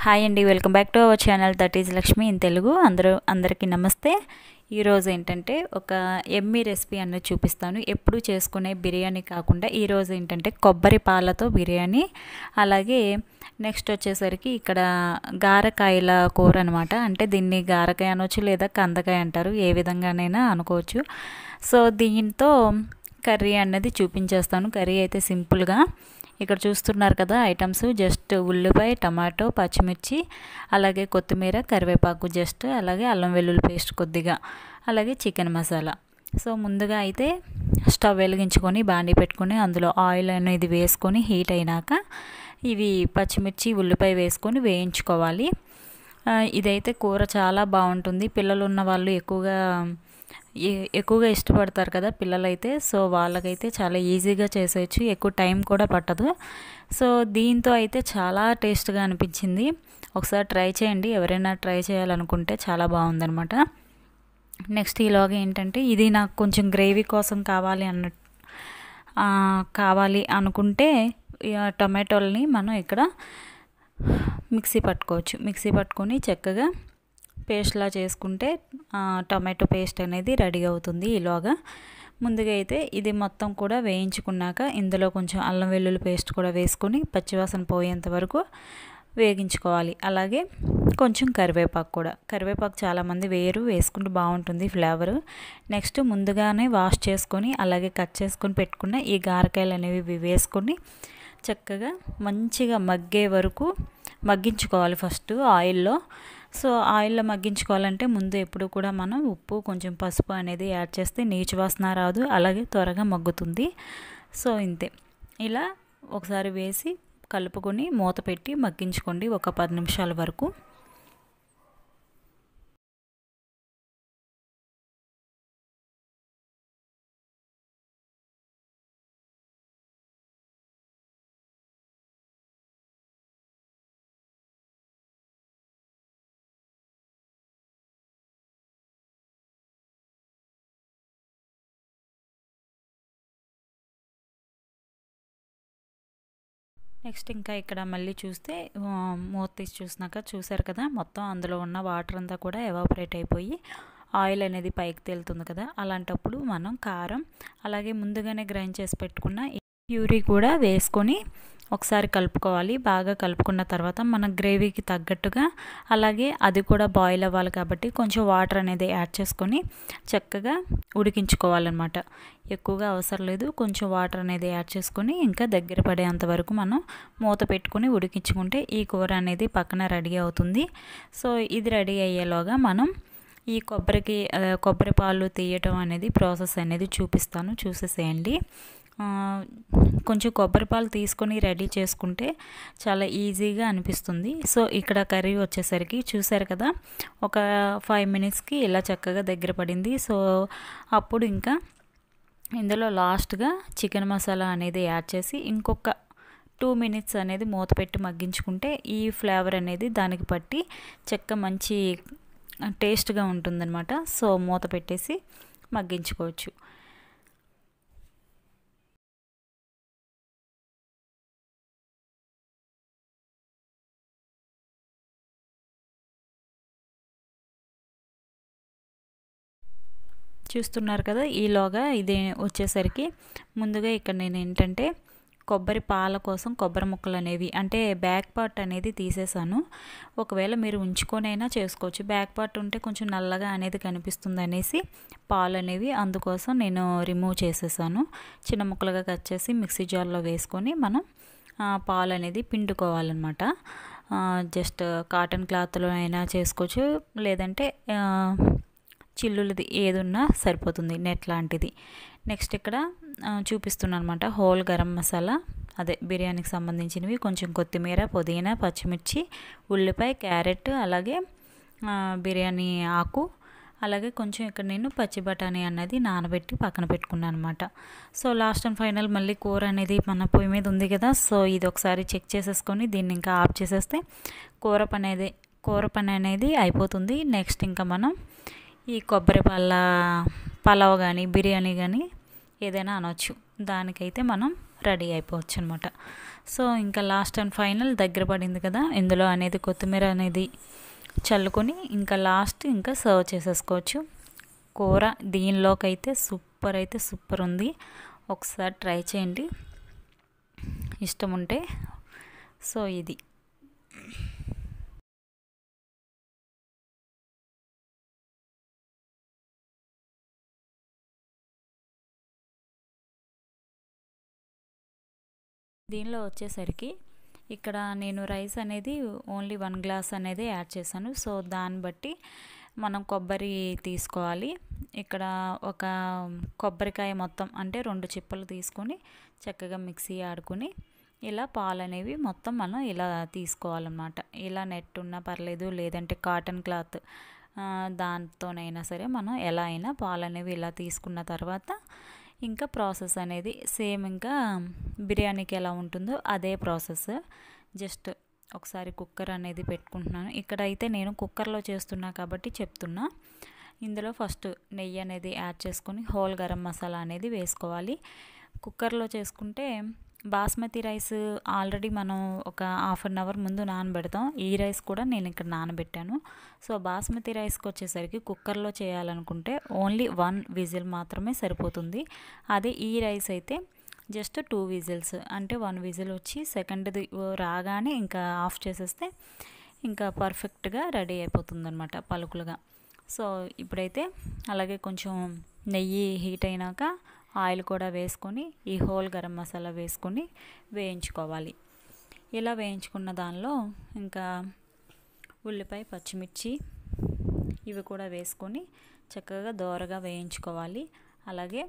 Hi అండి, welcome back to our channel that is Lakshmi in Telugu. అందరికీ నమస్తే. ఈరోజు ఏంటంటే ఒక ఎమ్మీ రెసిపీ అనేది చూపిస్తాను. ఎప్పుడు చేసుకునే బిర్యానీ కాకుండా ఈరోజు ఏంటంటే కొబ్బరి పాలతో బిర్యానీ, అలాగే నెక్స్ట్ వచ్చేసరికి ఇక్కడ గారకాయల కూర అనమాట. అంటే దీన్ని గారకాయ అనొచ్చు లేదా కందకాయ అంటారు, ఏ విధంగానైనా అనుకోవచ్చు. సో దీంతో కర్రీ అన్నది చూపించేస్తాను. కర్రీ అయితే సింపుల్గా ఇక్కడ చూస్తున్నారు కదా, ఐటమ్స్ జస్ట్ ఉల్లిపాయ, టమాటో, పచ్చిమిర్చి, అలాగే కొత్తిమీర, కరివేపాకు జస్ట్, అలాగే అల్లం వెల్లుల్లి పేస్ట్ కొద్దిగా, అలాగే చికెన్ మసాలా. సో ముందుగా అయితే స్టవ్ వెలిగించుకొని బాండీ పెట్టుకొని అందులో ఆయిల్ అనేది వేసుకొని హీట్ అయినాక ఇవి పచ్చిమిర్చి, ఉల్లిపాయ వేసుకొని వేయించుకోవాలి. ఇదైతే కూర చాలా బాగుంటుంది. పిల్లలు ఉన్న వాళ్ళు ఎక్కువగా ఇష్టపడతారు కదా పిల్లలైతే. సో వాళ్ళకైతే చాలా ఈజీగా చేసేయచ్చు, ఎక్కువ టైం కూడా పట్టదు. సో దీంతో అయితే చాలా టేస్ట్గా అనిపించింది. ఒకసారి ట్రై చేయండి, ఎవరైనా ట్రై చేయాలనుకుంటే చాలా బాగుందనమాట. నెక్స్ట్ ఈలోగా ఏంటంటే ఇది నాకు కొంచెం గ్రేవీ కోసం కావాలి అనుకుంటే టొమాటోల్ని మనం ఇక్కడ మిక్సీ పట్టుకొని చక్కగా పేస్ట్లా చేసుకుంటే టొమాటో పేస్ట్ అనేది రెడీ అవుతుంది. ఈలోగా ముందుగా అయితే ఇది మొత్తం కూడా వేయించుకున్నాక ఇందులో కొంచెం అల్లం వెల్లుల్లి పేస్ట్ కూడా వేసుకొని పచ్చివాసన పోయేంత వరకు వేగించుకోవాలి. అలాగే కొంచెం కరివేపాకు చాలామంది వేసుకుంటే బాగుంటుంది ఫ్లేవరు. నెక్స్ట్ ముందుగానే వాష్ చేసుకొని అలాగే కట్ చేసుకొని పెట్టుకున్న ఈ గారకాయలు అనేవి వేసుకొని చక్కగా మంచిగా మగ్గే వరకు మగ్గించుకోవాలి ఫస్ట్ ఆయిల్లో. సో ఆయిల్లో మగ్గించుకోవాలంటే ముందు ఎప్పుడు కూడా మనం ఉప్పు, కొంచెం పసుపు అనేది యాడ్ చేస్తే నీచు వాసన రాదు, అలాగే త్వరగా మగ్గుతుంది. సో ఇంతే, ఇలా ఒకసారి వేసి కలుపుకొని మూత పెట్టి మగ్గించుకోండి ఒక 10 నిమిషాల వరకు. నెక్స్ట్ ఇంకా ఇక్కడ మళ్ళీ చూస్తే మూత తీసి చూసారు కదా, మొత్తం అందులో ఉన్న వాటర్ అంతా కూడా ఎవాపరేట్ అయిపోయి ఆయిల్ అనేది పైకి తేలుతుంది కదా. అలాంటప్పుడు మనం కారం, అలాగే ముందుగానే గ్రైండ్ చేసి పెట్టుకున్న ప్యూరీ కూడా వేసుకొని ఒకసారి కలుపుకోవాలి. బాగా కలుపుకున్న తర్వాత మన గ్రేవీకి తగ్గట్టుగా, అలాగే అది కూడా బాయిల్ అవ్వాలి కాబట్టి కొంచెం వాటర్ అనేది యాడ్ చేసుకొని చక్కగా ఉడికించుకోవాలన్నమాట. ఎక్కువగా అవసరం లేదు, కొంచెం వాటర్ అనేది యాడ్ చేసుకొని ఇంకా దగ్గర పడేంత వరకు మనం మూత పెట్టుకొని ఉడికించుకుంటే ఈ కూర అనేది పక్కన రెడీ అవుతుంది. సో ఇది రెడీ అయ్యేలోగా మనం ఈ కొబ్బరి పాలు తీయటం అనేది ప్రాసెస్ అనేది చూపిస్తాను, చూసేసేయండి. కొంచెం కొబ్బరి పాలు తీసుకొని రెడీ చేసుకుంటే చాలా ఈజీగా అనిపిస్తుంది. సో ఇక్కడ కర్రీ వచ్చేసరికి చూసారు కదా, ఒక 5 మినిట్స్కి ఇలా చక్కగా దగ్గర పడింది. సో అప్పుడు ఇంకా ఇందులో లాస్ట్గా చికెన్ మసాలా అనేది యాడ్ చేసి ఇంకొక 2 మినిట్స్ అనేది మూత పెట్టి మగ్గించుకుంటే ఈ ఫ్లేవర్ అనేది దానికి పట్టి మంచి టేస్ట్గా ఉంటుందన్నమాట. సో మూత పెట్టేసి మగ్గించుకోవచ్చు. చూస్తున్నారు కదా, ఈలోగా ఇది వచ్చేసరికి ముందుగా ఇక్కడ నేను ఏంటంటే కొబ్బరి పాల కోసం కొబ్బరి ముక్కలు అనేవి, అంటే బ్యాక్ పార్ట్ అనేది తీసేసాను. ఒకవేళ మీరు ఉంచుకొనైనా చేసుకోవచ్చు, బ్యాక్ పార్ట్ ఉంటే కొంచెం నల్లగా అనేది కనిపిస్తుంది అనేసి పాలు అనేవి అందుకోసం నేను రిమూవ్ చేసేసాను. చిన్న ముక్కలుగా కట్ చేసి మిక్సీ జార్లో వేసుకొని మనం పాలు అనేది పిండుకోవాలన్నమాట. జస్ట్ కాటన్ క్లాత్లో అయినా చేసుకోవచ్చు, లేదంటే చిల్లులది ఏదున్నా సరిపోతుంది, నెట్ లాంటిది. నెక్స్ట్ ఇక్కడ చూపిస్తున్నాను అనమాట హోల్ గరం మసాలా, అదే బిర్యానీకి సంబంధించినవి, కొంచెం కొత్తిమీర, పుదీనా, పచ్చిమిర్చి, ఉల్లిపాయ, క్యారెట్, అలాగే బిర్యానీ ఆకు, అలాగే కొంచెం ఇక్కడ నేను పచ్చి బఠానీ అన్నది నానబెట్టి పక్కన పెట్టుకున్నాను అనమాట. సో లాస్ట్ అండ్ ఫైనల్ మళ్ళీ కూర అనేది మన పొయ్యి మీద ఉంది కదా, సో ఇది ఒకసారి చెక్ చేసేసుకొని దీన్ని ఇంకా ఆఫ్ చేసేస్తే కూర పని అనేది అయిపోతుంది. నెక్స్ట్ ఇంకా మనం ఈ కొబ్బరి పలావ్ కానీ బిర్యానీ కానీ ఏదైనా అనొచ్చు. దానికైతే మనం రెడీ అయిపోవచ్చు అనమాట. సో ఇంకా లాస్ట్ అండ్ ఫైనల్ దగ్గర పడింది కదా, ఇందులో అనేది కొత్తిమీర అనేది చల్లుకొని ఇంకా లాస్ట్ ఇంకా సర్వ్ చేసేసుకోవచ్చు. కూర దీనిలోకైతే సూపర్ ఉంది. ఒకసారి ట్రై చేయండి ఇష్టం ఉంటే. సో ఇది దీనిలో వచ్చేసరికి ఇక్కడ నేను రైస్ అనేది ఓన్లీ 1 గ్లాస్ అనేది యాడ్ చేశాను. సో దాన్ని బట్టి మనం కొబ్బరి తీసుకోవాలి. ఇక్కడ ఒక కొబ్బరికాయ మొత్తం అంటే 2 చిప్పలు తీసుకొని చక్కగా మిక్సీ ఆడుకొని ఇలా పాలు అనేవి మొత్తం మనం ఇలా తీసుకోవాలన్నమాట. ఇలా నెట్ ఉన్నా పర్లేదు, లేదంటే కాటన్ క్లాత్ దాంతోనైనా సరే మనం ఎలా అయినా పాలు అనేవి ఇలా తీసుకున్న తర్వాత ఇంకా ప్రాసెస్ అనేది సేమ్ ఇంకా బిర్యానీకి ఎలా ఉంటుందో అదే ప్రాసెస్. జస్ట్ ఒకసారి కుక్కర్ అనేది పెట్టుకుంటున్నాను. ఇక్కడైతే నేను కుక్కర్లో చేస్తున్నా కాబట్టి చెప్తున్నా. ఇందులో ఫస్ట్ నెయ్యి అనేది యాడ్ చేసుకొని హోల్ గరం మసాలా అనేది వేసుకోవాలి. కుక్కర్లో చేసుకుంటే బాస్మతి రైస్ ఆల్రెడీ మనం ఒక హాఫ్ అన్ అవర్ ముందు నానబెడతాం. ఈ రైస్ కూడా నేను ఇక్కడ నానబెట్టాను. సో బాస్మతి రైస్కి వచ్చేసరికి కుక్కర్లో చేయాలనుకుంటే ఓన్లీ 1 విజిల్ మాత్రమే సరిపోతుంది. అదే ఈ రైస్ అయితే జస్ట్ 2 విజిల్స్, అంటే 1 విజిల్ వచ్చి సెకండ్ది రాగానే ఇంకా ఆఫ్ చేసేస్తే ఇంకా పర్ఫెక్ట్గా రెడీ అయిపోతుంది అనమాట పలుకులుగా. సో ఇప్పుడైతే అలాగే కొంచెం నెయ్యి హీట్ అయినాక ఆయిల్ కూడా వేసుకొని ఈ హోల్ గరం మసాలా వేసుకొని వేయించుకోవాలి. ఇలా వేయించుకున్న దానిలో ఇంకా ఉల్లిపాయ, పచ్చిమిర్చి ఇవి కూడా వేసుకొని చక్కగా దోరగా వేయించుకోవాలి. అలాగే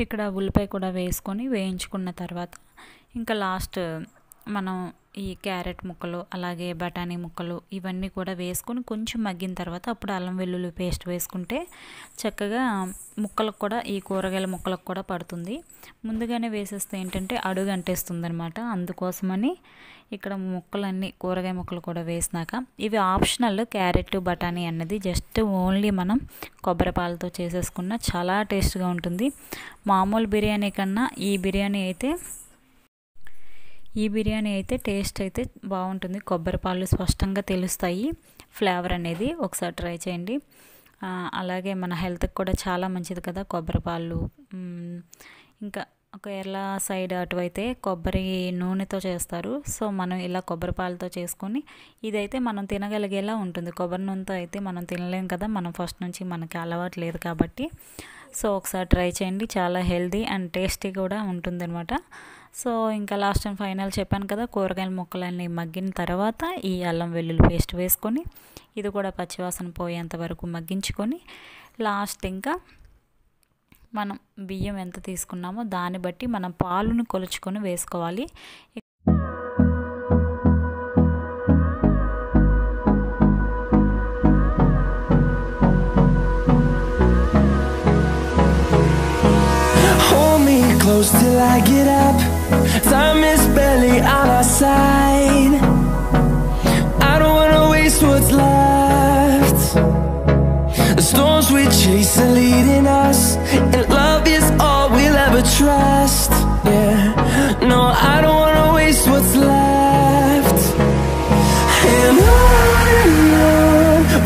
ఇక్కడ ఉల్లిపాయ కూడా వేసుకొని వేయించుకున్న తర్వాత ఇంకా లాస్ట్ మనం ఈ క్యారెట్ ముక్కలు అలాగే బఠానీ ముక్కలు ఇవన్నీ కూడా వేసుకొని కొంచెం మగ్గిన తర్వాత అప్పుడు అల్లం వెల్లుల్లి పేస్ట్ వేసుకుంటే చక్కగా ముక్కలకు కూడా ఈ కూరగాయల ముక్కలకు కూడా పడుతుంది. ముందుగానే వేసేస్తే ఏంటంటే అడుగు అంటేస్తుంది అనమాట. అందుకోసమని ఇక్కడ ముక్కలన్నీ కూరగాయ ముక్కలు కూడా వేసినాక ఇవి ఆప్షనల్. క్యారెట్ బఠానీ అన్నది జస్ట్ ఓన్లీ మనం కొబ్బరి పాలతో చేసేసుకున్న చాలా టేస్ట్గా ఉంటుంది. మామూలు బిర్యానీ కన్నా ఈ బిర్యానీ అయితే టేస్ట్ అయితే బాగుంటుంది. కొబ్బరి పాలు స్పష్టంగా తెలుస్తాయి, ఫ్లేవర్ అనేది ఒకసారి ట్రై చేయండి. అలాగే మన హెల్త్కి కూడా చాలా మంచిది కదా కొబ్బరి పాలు. ఇంకా కేరళ సైడ్ అటువైతే కొబ్బరి నూనెతో చేస్తారు. సో మనం ఇలా కొబ్బరి పాలతో చేసుకొని ఇదైతే మనం తినగలిగేలా ఉంటుంది. కొబ్బరి నూనెతో అయితే మనం తినలేం కదా, మనం ఫస్ట్ నుంచి మనకి అలవాటు లేదు కాబట్టి. సో ఒకసారి ట్రై చేయండి, చాలా హెల్దీ అండ్ టేస్టీ కూడా ఉంటుంది అనమాట. సో ఇంకా లాస్ట్ అండ్ ఫైనల్ చెప్పాను కదా, కూరగాయల ముక్కలన్నీ మగ్గిన తర్వాత ఈ అల్లం వెల్లుల్లి పేస్ట్ వేసుకొని ఇది కూడా పచ్చివాసన పోయేంత వరకు మగ్గించుకొని లాస్ట్ ఇంకా మనం బియ్యం ఎంత తీసుకున్నామో దాన్ని బట్టి మనం పాలును కొలుచుకొని వేసుకోవాలి. Close till I get up, time is barely on our side. I don't wanna waste what's left. The storms we chase are leading us, and love is all we'll ever trust. Yeah, no, I don't wanna waste what's left. And on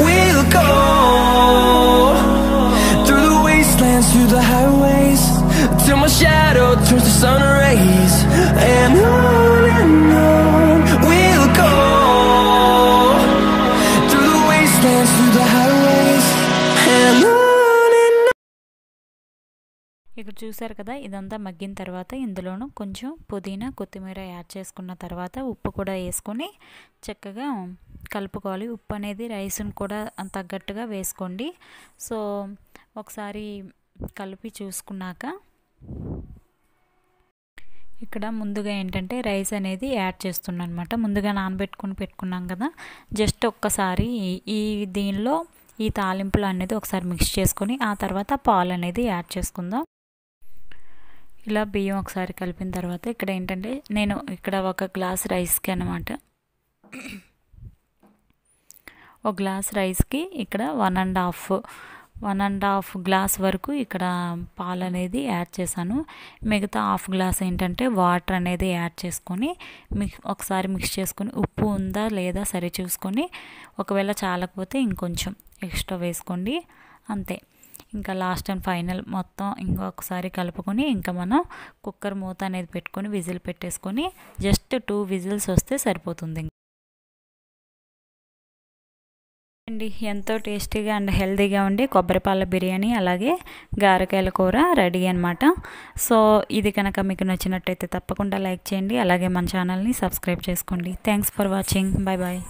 we'll go, through the wastelands, through the highways, till my shadow turns to sun rays. And on we'll go, through the wastelands, through the highways, and on. ఇక్కడ చూసారు కదా, ఇదంతా మగ్గిన తర్వాత ఇందులోనూ కొంచెం పుదీనా కొత్తిమీర add చేసుకున్న తర్వాత ఉప్పు కూడా వేసుకొని చక్కగా కలుపుకోవాలి. ఉప్పు అనేది రైస్ను కూడా తగ్గట్టుగా వేసుకోండి. సో ఒకసారి కలిపి చూసుకున్నాక ఇక్కడ ముందుగా ఏంటంటే రైస్ అనేది యాడ్ చేస్తున్నాను అనమాట. ముందుగా నానబెట్టుకుని పెట్టుకున్నాం కదా, జస్ట్ ఒక్కసారి ఈ దీనిలో ఈ తాలింపులు అనేది ఒకసారి మిక్స్ చేసుకొని ఆ తర్వాత పాలు అనేది యాడ్ చేసుకుందాం. ఇలా బియ్యం ఒకసారి కలిపిన తర్వాత ఇక్కడ ఏంటంటే నేను ఇక్కడ 1 గ్లాస్ రైస్కి అనమాట ఒక గ్లాస్ రైస్కి ఇక్కడ 1.5 గ్లాస్ వరకు ఇక్కడ పాలు అనేది యాడ్ చేశాను. మిగతా హాఫ్ గ్లాస్ ఏంటంటే వాటర్ అనేది యాడ్ చేసుకొని ఒకసారి మిక్స్ చేసుకొని ఉప్పు ఉందా లేదా సరి చూసుకొని ఒకవేళ చాలకపోతే ఇంకొంచెం ఎక్స్ట్రా వేసుకోండి అంతే. ఇంకా లాస్ట్ అండ్ ఫైనల్ మొత్తం ఇంకొకసారి కలుపుకొని ఇంకా మనం కుక్కర్ మూత అనేది పెట్టుకొని విజిల్ పెట్టేసుకొని జస్ట్ 2 విజిల్స్ వస్తే సరిపోతుంది అండి. ఎంతో టేస్టీగా అండ్ హెల్తీగా ఉండి కొబ్బరిపాల బిర్యానీ అలాగే గారెకాయల కూర రెడీ అనమాట. సో ఇది కనుక మీకు నచ్చినట్టయితే తప్పకుండా లైక్ చేయండి, అలాగే మన ఛానల్ని సబ్స్క్రైబ్ చేసుకోండి. Thanks for watching. Bye bye.